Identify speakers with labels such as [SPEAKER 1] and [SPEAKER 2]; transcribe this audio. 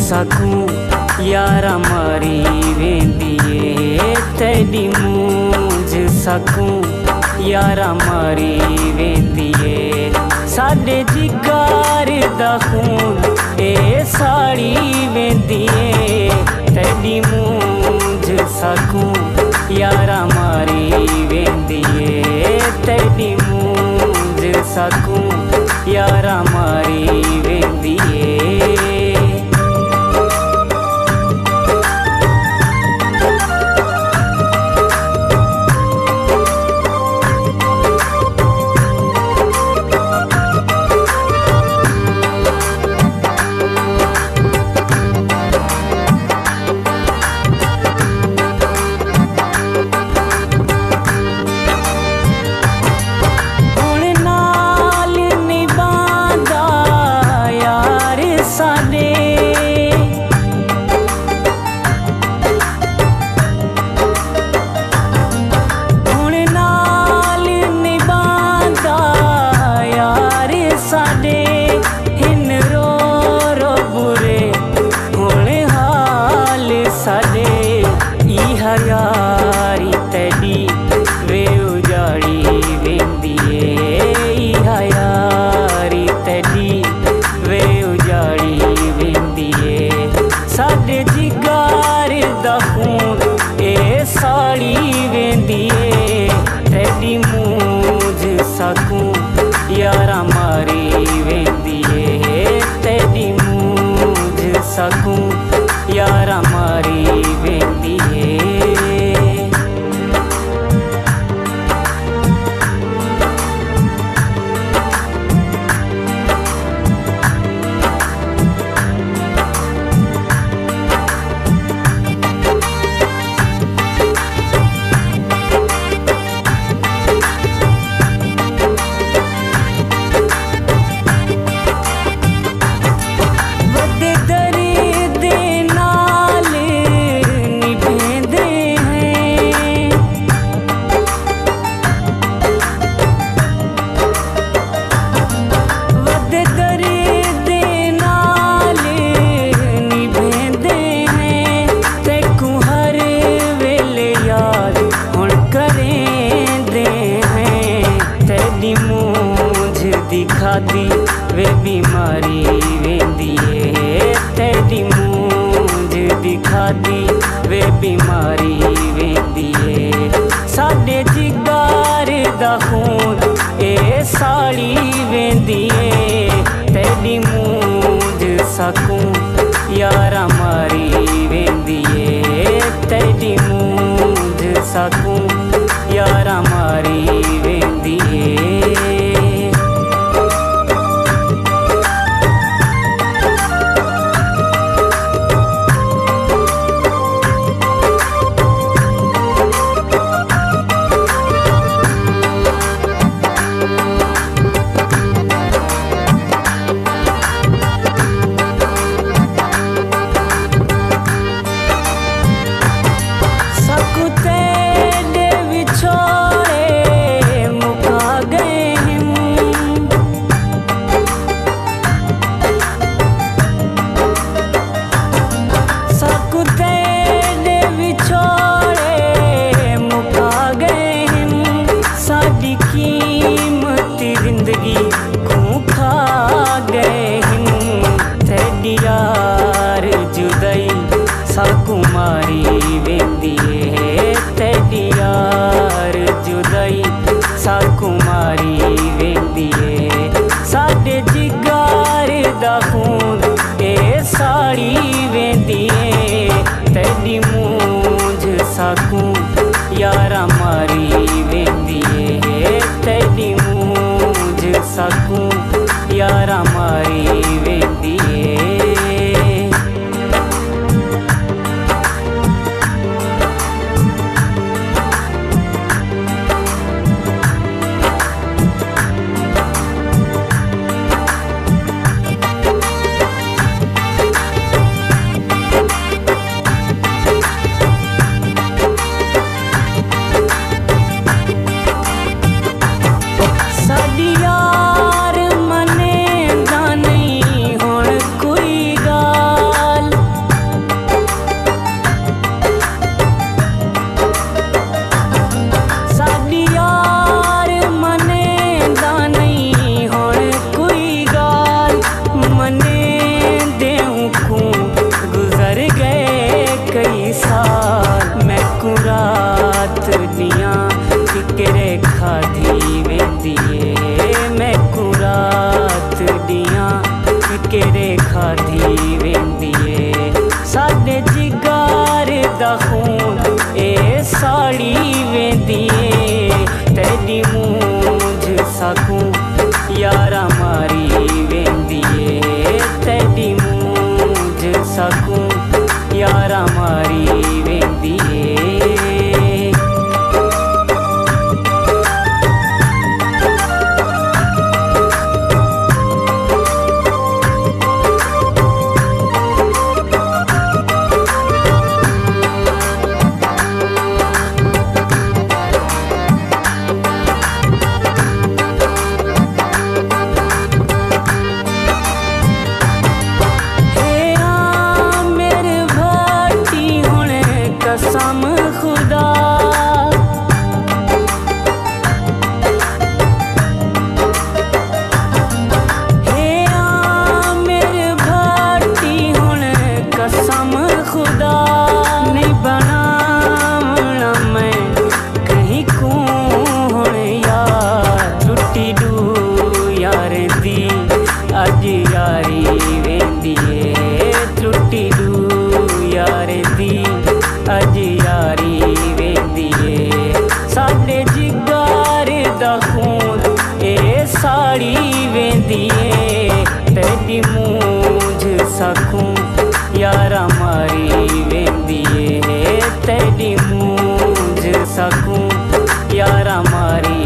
[SPEAKER 1] सकूं यारा मारी वेंदिए तेरी मूंझ सकूं यारा मारी वेंदिए साडे जिगर दा खून ए साड़ी वेंदिए तेरी मूंझ सकूं यारा मारी वेंदिए तेरी मूंझ सकूं यारा मारी वेंदिए। यारी तेरी वे उजाड़ी वेंदिए यारी तेरी वे उजाड़ी वेंदिए साडे जिगर दा खून ए साड़ी वेंदिए तेरी मूंझ सकूं यारा मारी वेंदिए तेरी मूंझ सकूं यारा मारी वेंदिए। दिखाती वे बीमारी वेंदिए तेरी मूंझ दिखाती वे बीमारी वेंदिए साडे जिगर दा खून ए साड़ी वेंदिए तेरी मूंझ सकूं यारा मारी वेंदिए तेरी मूंझ सकूं यारा मारी वेंदिए। यार जुदाई साकुमारी वेंदिए तेरी यार जुदाई साकुमारी वेंदिए साडे जिगर दा खून ए साड़ी वेंदिए तेरी मूंझ सकूं यारा मारी वेंदिए तेरी मूंझ सकूं यारा मारी वेंदिए।
[SPEAKER 2] यार मने दा नहीं हुण कोई गाल
[SPEAKER 1] चाड़ी वेंदिए तेरी मूंझ सकूं यारा मारी वेंदिए तेरी मूंझ सकूं यारा मारी